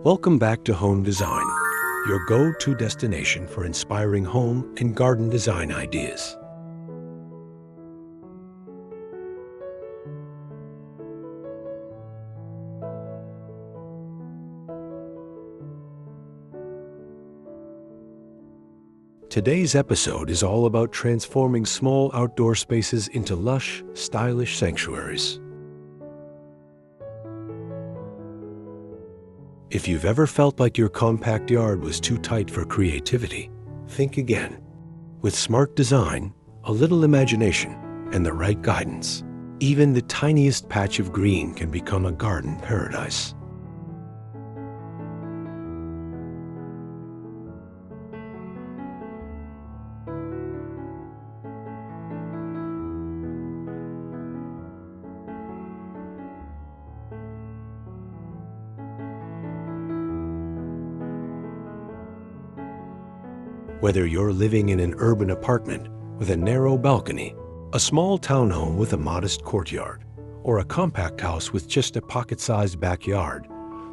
Welcome back to Home Design, your go-to destination for inspiring home and garden design ideas. Today's episode is all about transforming small outdoor spaces into lush, stylish sanctuaries. If you've ever felt like your compact yard was too tight for creativity, think again. With smart design, a little imagination, and the right guidance, even the tiniest patch of green can become a garden paradise. Whether you're living in an urban apartment with a narrow balcony, a small townhome with a modest courtyard, or a compact house with just a pocket-sized backyard,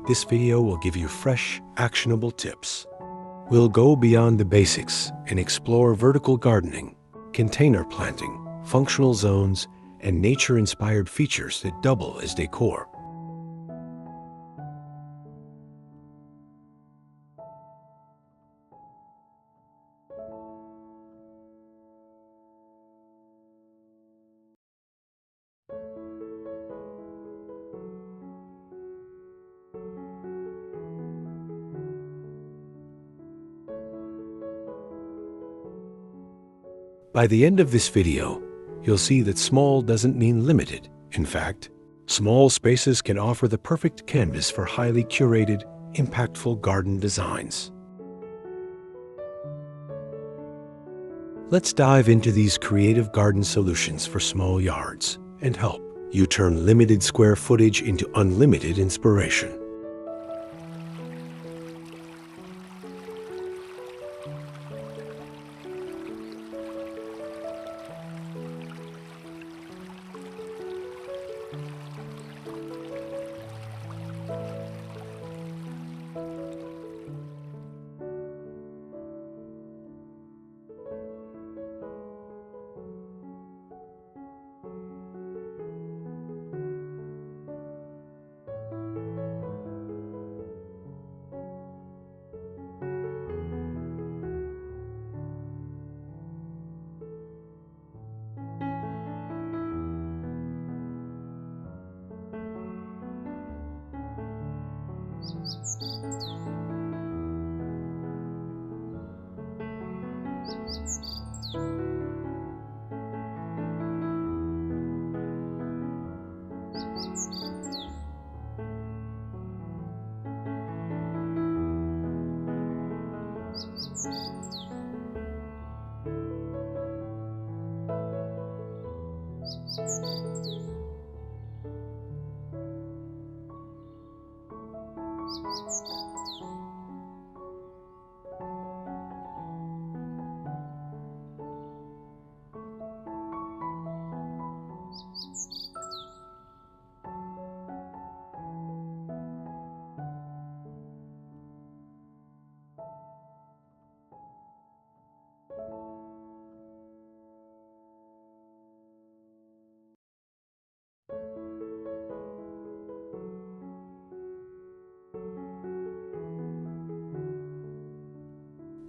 this video will give you fresh, actionable tips. We'll go beyond the basics and explore vertical gardening, container planting, functional zones, and nature-inspired features that double as decor. By the end of this video, you'll see that small doesn't mean limited. In fact, small spaces can offer the perfect canvas for highly curated, impactful garden designs. Let's dive into these creative garden solutions for small yards and help you turn limited square footage into unlimited inspiration.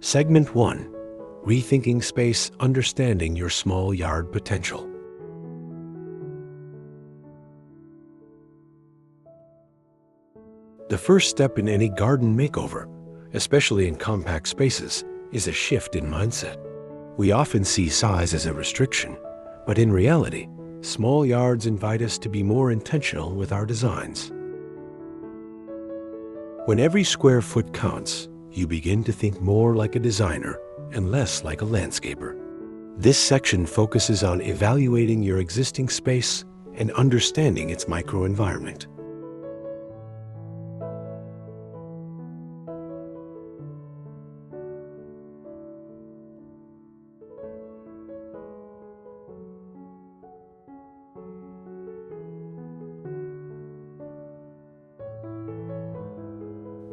Segment 1. Rethinking Space, Understanding Your Small Yard Potential. The first step in any garden makeover, especially in compact spaces, is a shift in mindset. We often see size as a restriction, but in reality, small yards invite us to be more intentional with our designs. When every square foot counts, you begin to think more like a designer and less like a landscaper. This section focuses on evaluating your existing space and understanding its microenvironment.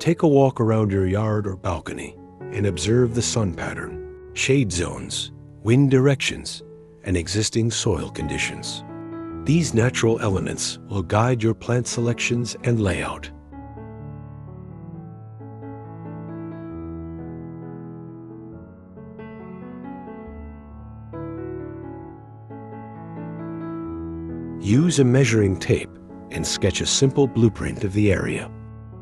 Take a walk around your yard or balcony and observe the sun pattern, shade zones, wind directions, and existing soil conditions. These natural elements will guide your plant selections and layout. Use a measuring tape and sketch a simple blueprint of the area.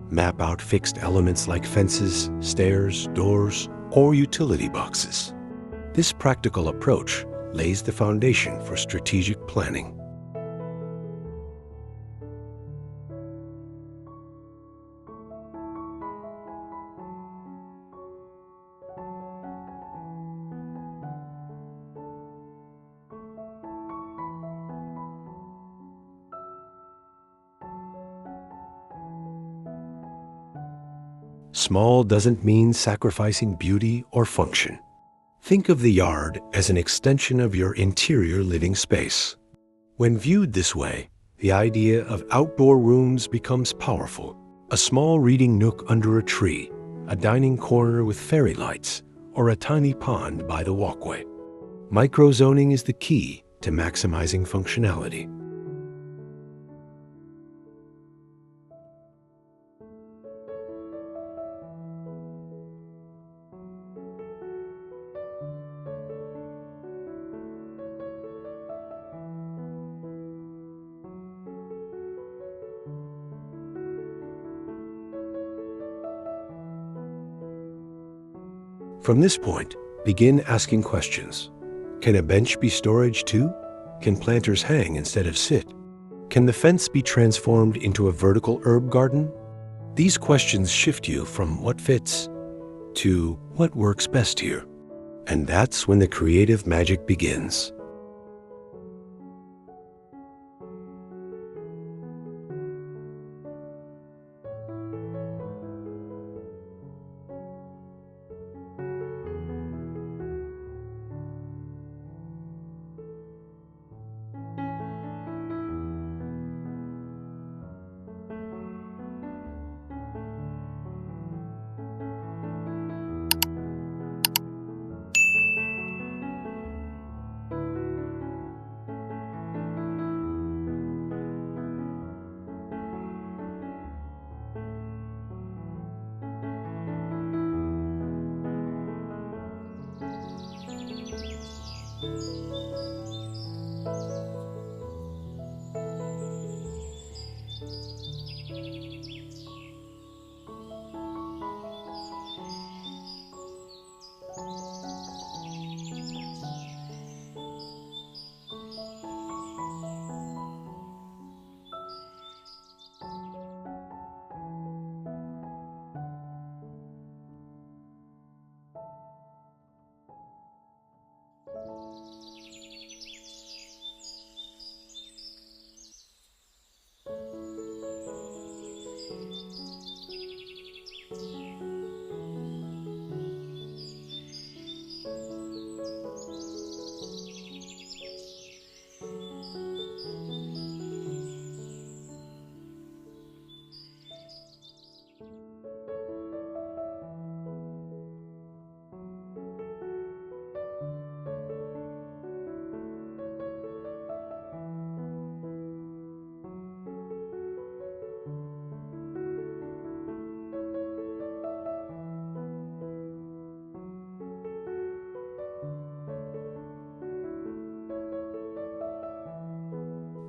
Map out fixed elements like fences, stairs, doors, or utility boxes. This practical approach lays the foundation for strategic planning. Small doesn't mean sacrificing beauty or function. Think of the yard as an extension of your interior living space. When viewed this way, the idea of outdoor rooms becomes powerful. A small reading nook under a tree, a dining corner with fairy lights, or a tiny pond by the walkway. Microzoning is the key to maximizing functionality. From this point, begin asking questions. Can a bench be storage too? Can planters hang instead of sit? Can the fence be transformed into a vertical herb garden? These questions shift you from what fits to what works best here. And that's when the creative magic begins.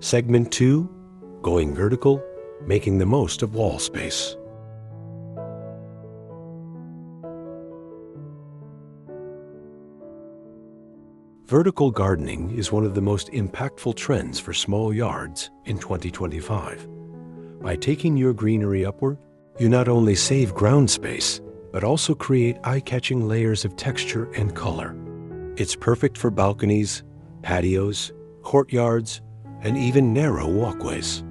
Segment 2, Going Vertical, Making the Most of Wall Space. Vertical gardening is one of the most impactful trends for small yards in 2025. By taking your greenery upward, you not only save ground space, but also create eye-catching layers of texture and color. It's perfect for balconies, patios, courtyards, and even narrow walkways.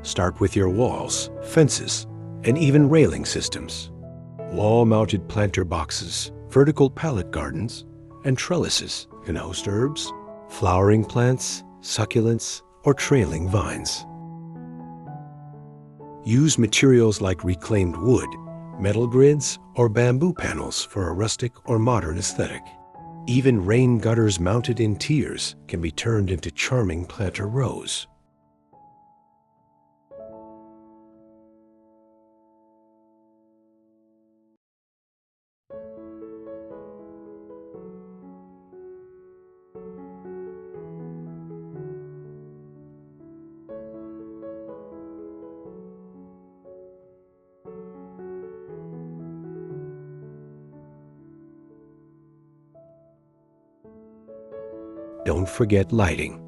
Start with your walls, fences, and even railing systems. Wall-mounted planter boxes, vertical pallet gardens, and trellises can host herbs, flowering plants, succulents, or trailing vines. Use materials like reclaimed wood, metal grids, or bamboo panels for a rustic or modern aesthetic. Even rain gutters mounted in tiers can be turned into charming planter rows. Don't forget lighting.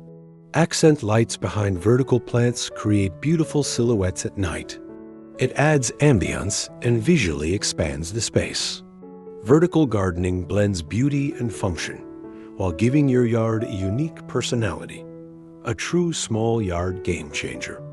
Accent lights behind vertical plants create beautiful silhouettes at night. It adds ambience and visually expands the space. Vertical gardening blends beauty and function while giving your yard a unique personality, a true small yard game changer.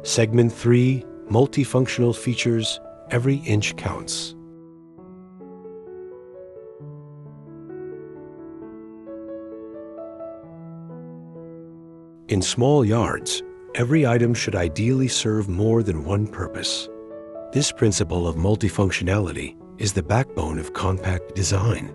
Segment 3, Multifunctional features Every Inch Counts. In small yards, every item should ideally serve more than one purpose. This principle of multifunctionality is the backbone of compact design.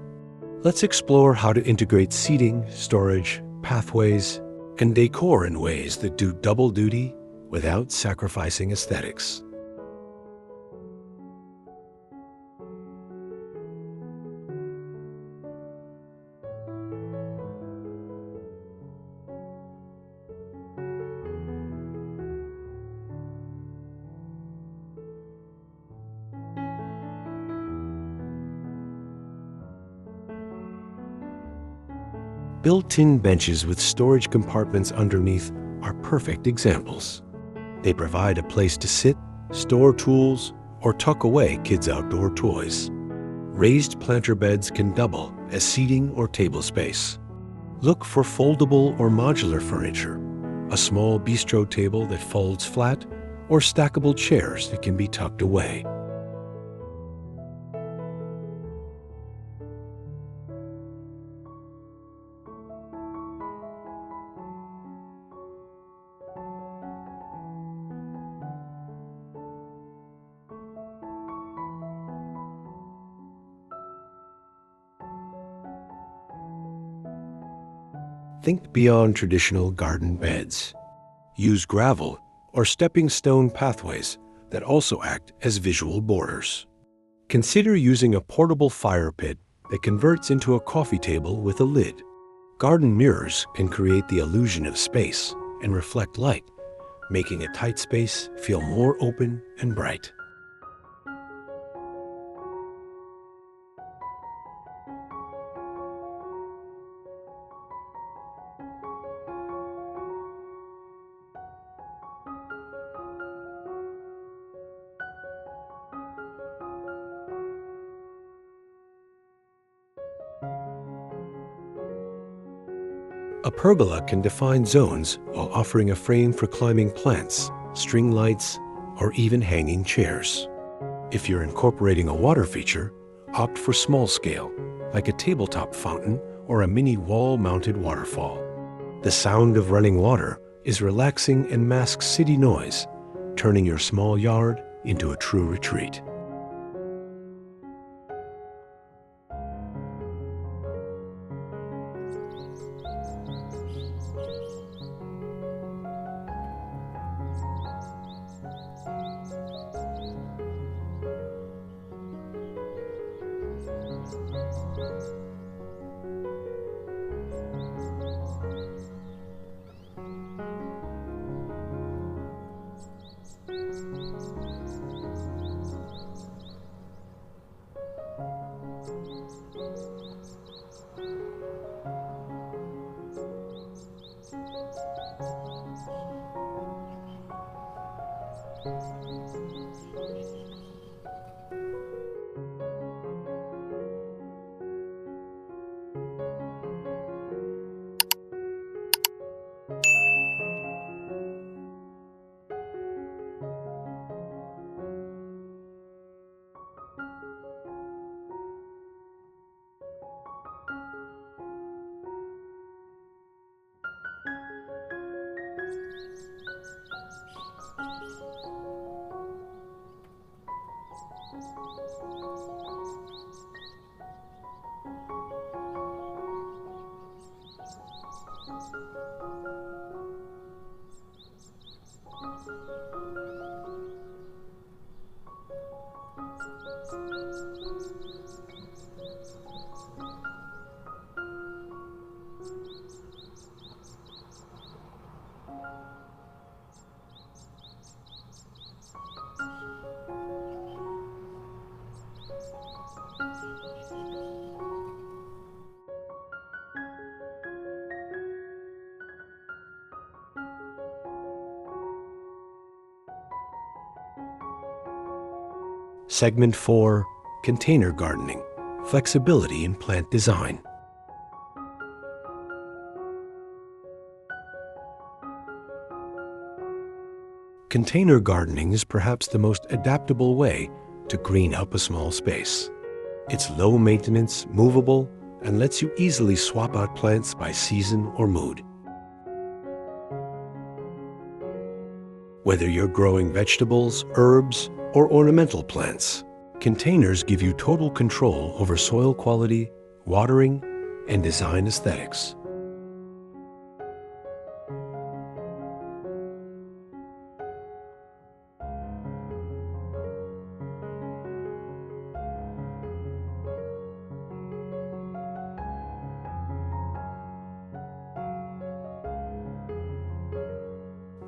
Let's explore how to integrate seating, storage, pathways, and decor in ways that do double duty without sacrificing aesthetics. Built-in benches with storage compartments underneath are perfect examples. They provide a place to sit, store tools, or tuck away kids' outdoor toys. Raised planter beds can double as seating or table space. Look for foldable or modular furniture, a small bistro table that folds flat, or stackable chairs that can be tucked away. Think beyond traditional garden beds. Use gravel or stepping stone pathways that also act as visual borders. Consider using a portable fire pit that converts into a coffee table with a lid. Garden mirrors can create the illusion of space and reflect light, making a tight space feel more open and bright. A pergola can define zones while offering a frame for climbing plants, string lights, or even hanging chairs. If you're incorporating a water feature, opt for small scale, like a tabletop fountain or a mini wall-mounted waterfall. The sound of running water is relaxing and masks city noise, turning your small yard into a true retreat. Segment 4, Container Gardening, Flexibility in Plant Design. Container gardening is perhaps the most adaptable way to green up a small space. It's low maintenance, movable, and lets you easily swap out plants by season or mood. Whether you're growing vegetables, herbs, or ornamental plants, containers give you total control over soil quality, watering, and design aesthetics.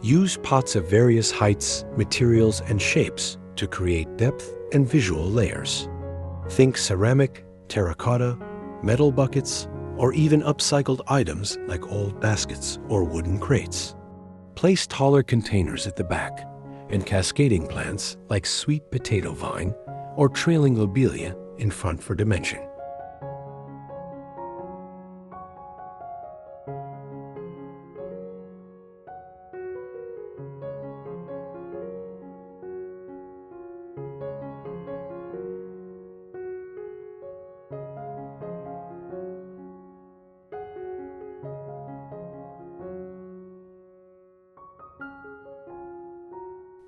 Use pots of various heights, materials, and shapes to create depth and visual layers. Think ceramic, terracotta, metal buckets, or even upcycled items like old baskets or wooden crates. Place taller containers at the back and cascading plants like sweet potato vine or trailing lobelia in front for dimension.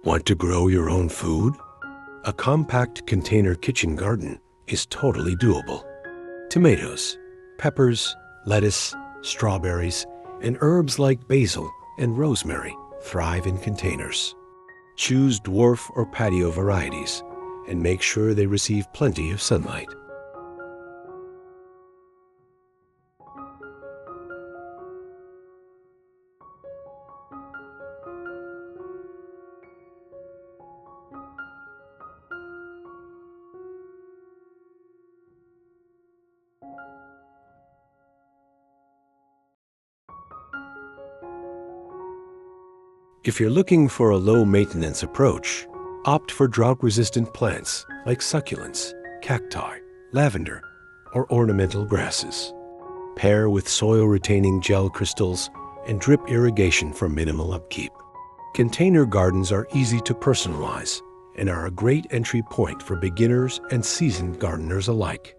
Want to grow your own food? A compact container kitchen garden is totally doable. Tomatoes, peppers, lettuce, strawberries, and herbs like basil and rosemary thrive in containers. Choose dwarf or patio varieties and make sure they receive plenty of sunlight. If you're looking for a low-maintenance approach, opt for drought-resistant plants like succulents, cacti, lavender, or ornamental grasses. Pair with soil-retaining gel crystals and drip irrigation for minimal upkeep. Container gardens are easy to personalize and are a great entry point for beginners and seasoned gardeners alike.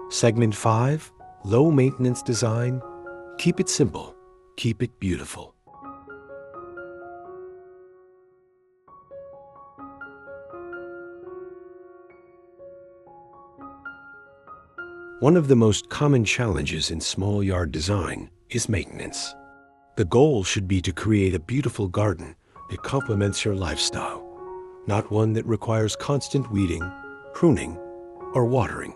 Segment 5, Low Maintenance Design. Keep it simple, keep it beautiful. One of the most common challenges in small yard design is maintenance. The goal should be to create a beautiful garden that complements your lifestyle, not one that requires constant weeding, pruning, or watering.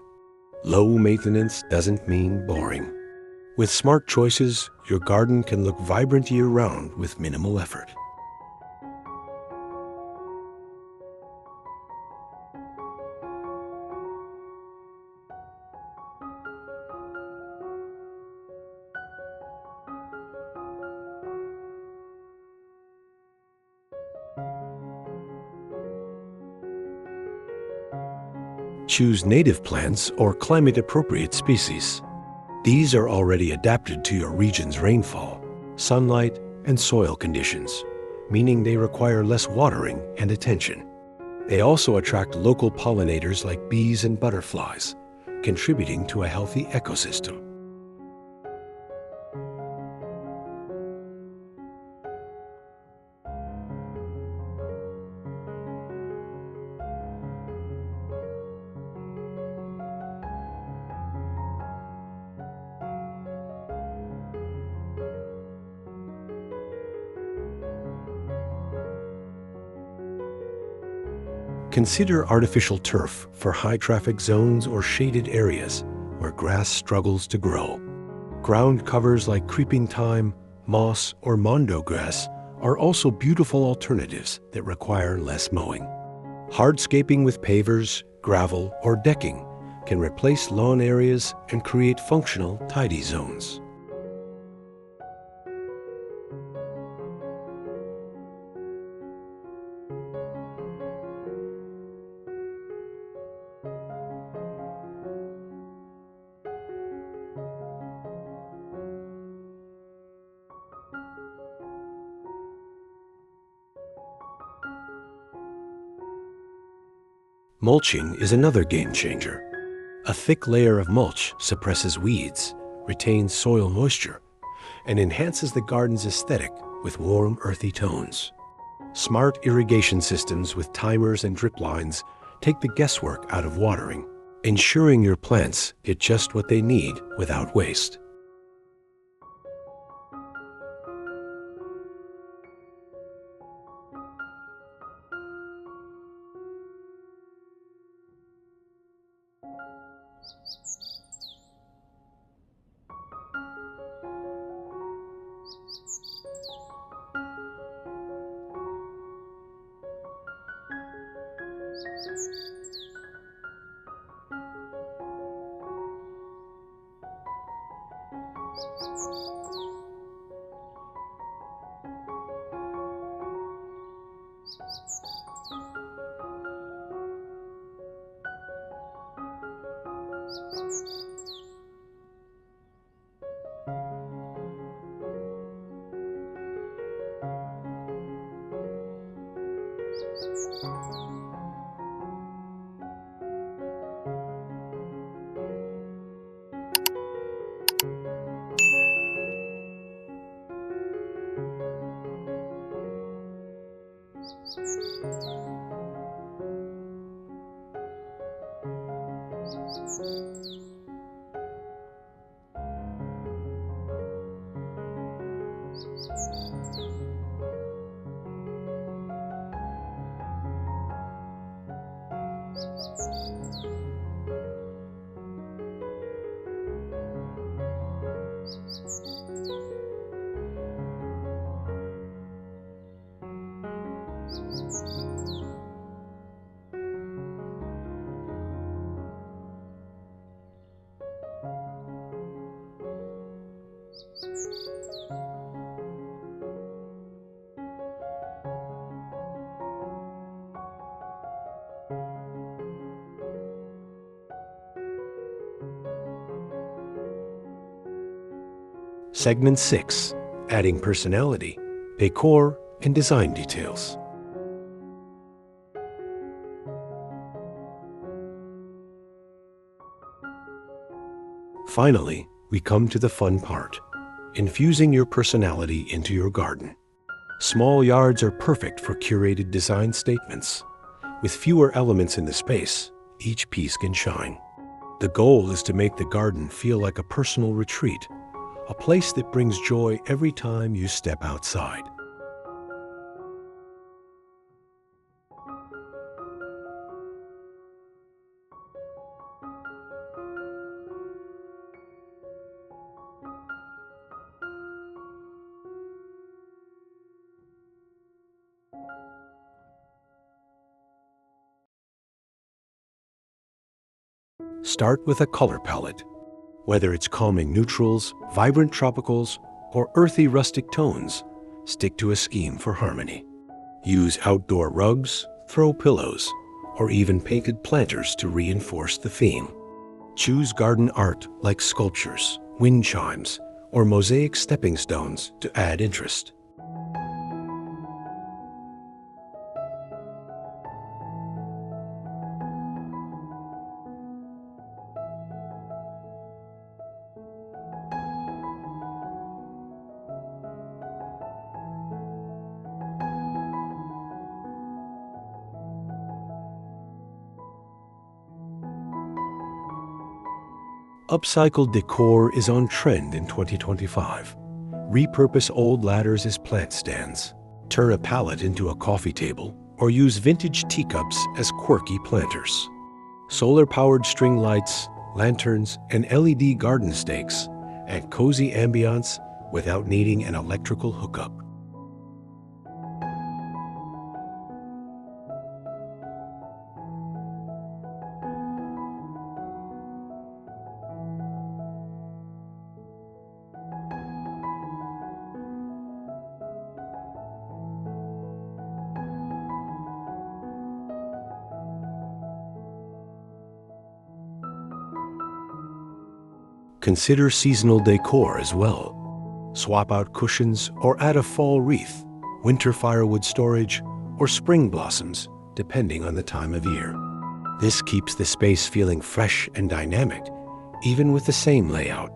Low maintenance doesn't mean boring. With smart choices, your garden can look vibrant year-round with minimal effort. Choose native plants or climate-appropriate species. These are already adapted to your region's rainfall, sunlight, and soil conditions, meaning they require less watering and attention. They also attract local pollinators like bees and butterflies, contributing to a healthy ecosystem. Consider artificial turf for high-traffic zones or shaded areas where grass struggles to grow. Ground covers like creeping thyme, moss, or mondo grass are also beautiful alternatives that require less mowing. Hardscaping with pavers, gravel, or decking can replace lawn areas and create functional, tidy zones. Mulching is another game changer. A thick layer of mulch suppresses weeds, retains soil moisture, and enhances the garden's aesthetic with warm, earthy tones. Smart irrigation systems with timers and drip lines take the guesswork out of watering, ensuring your plants get just what they need without waste. Segment 6. Adding personality, decor, and design details. Finally, we come to the fun part, infusing your personality into your garden. Small yards are perfect for curated design statements. With fewer elements in the space, each piece can shine. The goal is to make the garden feel like a personal retreat, a place that brings joy every time you step outside. Start with a color palette. Whether it's calming neutrals, vibrant tropicals, or earthy rustic tones, stick to a scheme for harmony. Use outdoor rugs, throw pillows, or even painted planters to reinforce the theme. Choose garden art like sculptures, wind chimes, or mosaic stepping stones to add interest. Upcycled decor is on trend in 2025. Repurpose old ladders as plant stands, turn a pallet into a coffee table, or use vintage teacups as quirky planters. Solar-powered string lights, lanterns, and LED garden stakes add cozy ambiance without needing an electrical hookup. Consider seasonal decor as well. Swap out cushions or add a fall wreath, winter firewood storage, or spring blossoms, depending on the time of year. This keeps the space feeling fresh and dynamic, even with the same layout.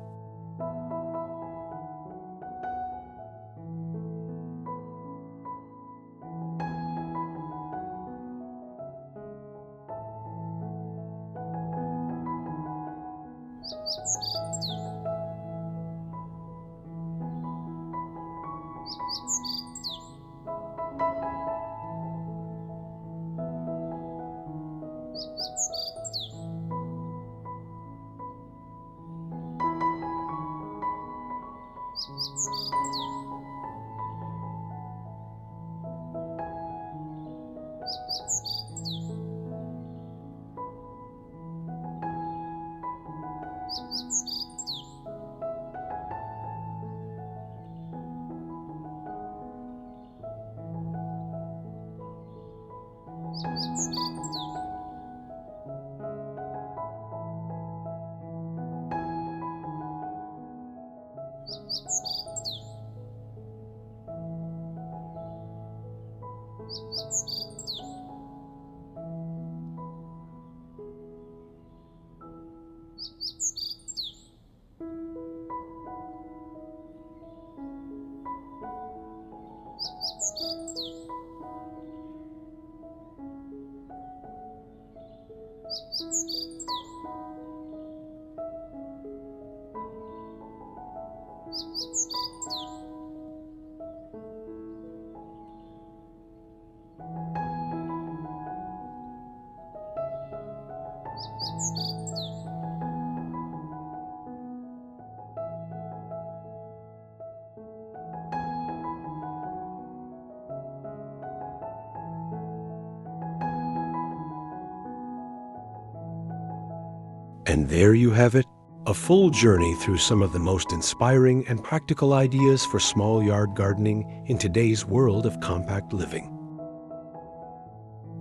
And there you have it, a full journey through some of the most inspiring and practical ideas for small yard gardening in today's world of compact living.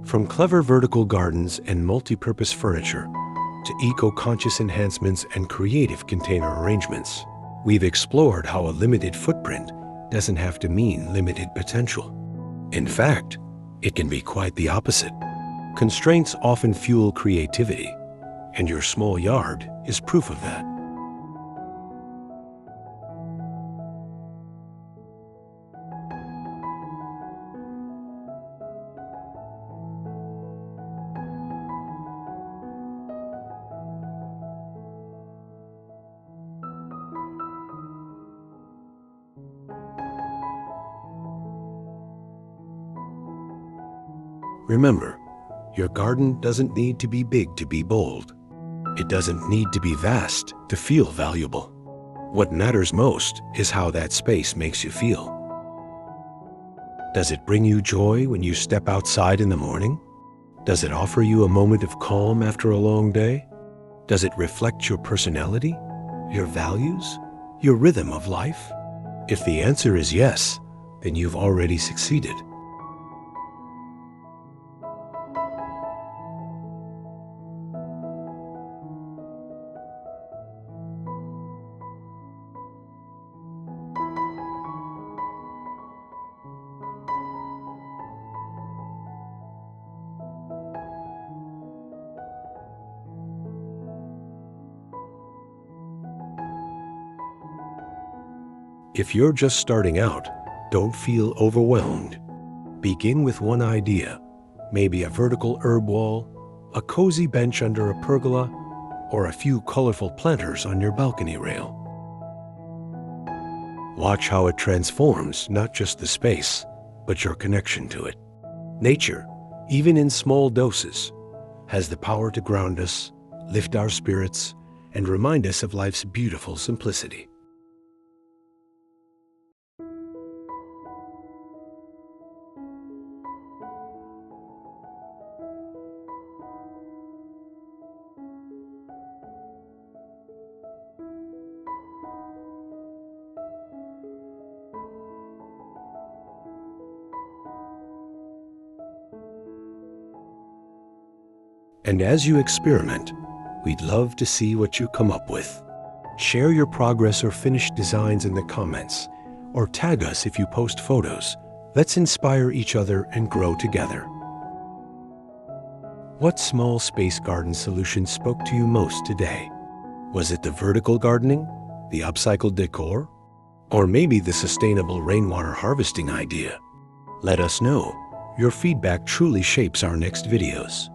From clever vertical gardens and multi-purpose furniture to eco-conscious enhancements and creative container arrangements, we've explored how a limited footprint doesn't have to mean limited potential. In fact, it can be quite the opposite. Constraints often fuel creativity, and your small yard is proof of that. Remember, your garden doesn't need to be big to be bold. It doesn't need to be vast to feel valuable. What matters most is how that space makes you feel. Does it bring you joy when you step outside in the morning? Does it offer you a moment of calm after a long day? Does it reflect your personality, your values, your rhythm of life? If the answer is yes, then you've already succeeded. If you're just starting out, don't feel overwhelmed. Begin with one idea, maybe a vertical herb wall, a cozy bench under a pergola, or a few colorful planters on your balcony rail. Watch how it transforms not just the space, but your connection to it. Nature, even in small doses, has the power to ground us, lift our spirits, and remind us of life's beautiful simplicity. And as you experiment, we'd love to see what you come up with. Share your progress or finished designs in the comments, or tag us if you post photos. Let's inspire each other and grow together. What small space garden solution spoke to you most today? Was it the vertical gardening, the upcycled decor, or maybe the sustainable rainwater harvesting idea? Let us know. Your feedback truly shapes our next videos.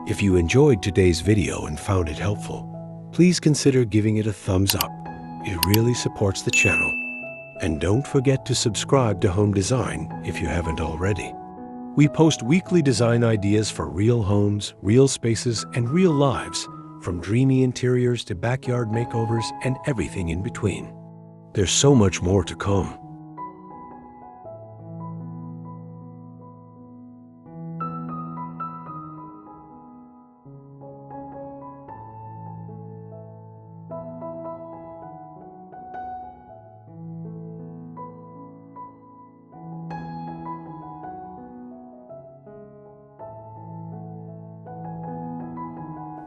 If you enjoyed today's video and found it helpful, please consider giving it a thumbs up. It really supports the channel. And don't forget to subscribe to Home Design if you haven't already. We post weekly design ideas for real homes, real spaces, and real lives, from dreamy interiors to backyard makeovers and everything in between. There's so much more to come.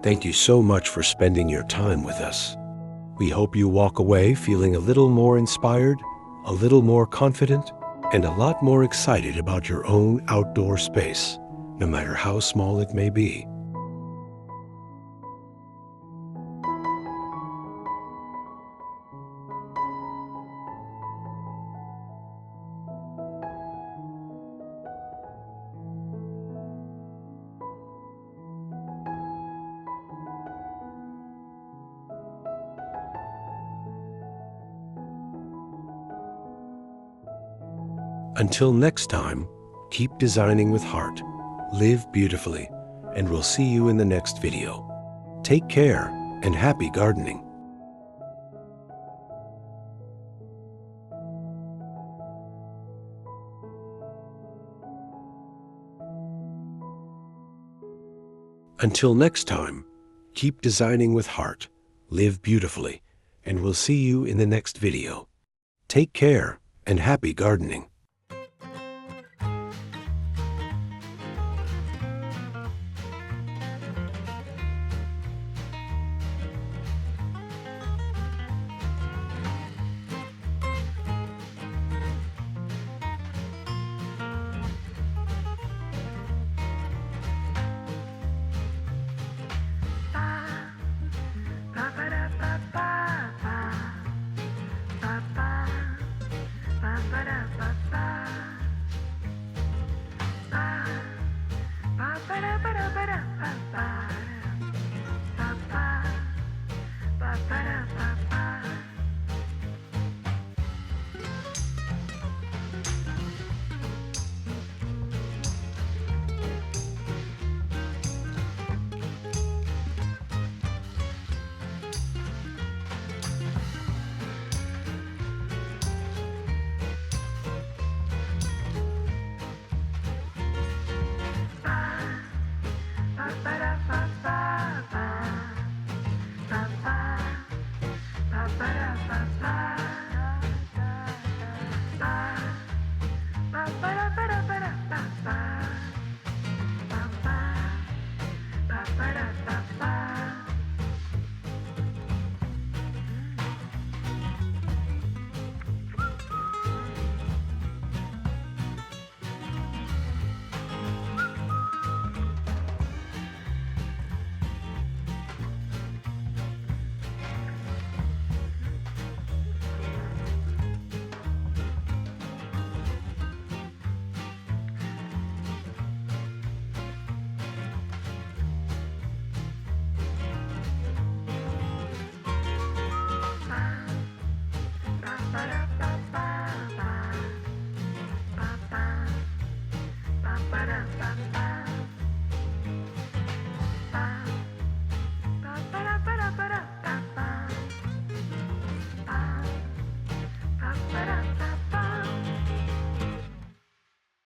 Thank you so much for spending your time with us. We hope you walk away feeling a little more inspired, a little more confident, and a lot more excited about your own outdoor space, no matter how small it may be. Until next time, keep designing with heart, live beautifully, and we'll see you in the next video. Take care and happy gardening. Until next time, keep designing with heart, live beautifully, and we'll see you in the next video. Take care and happy gardening.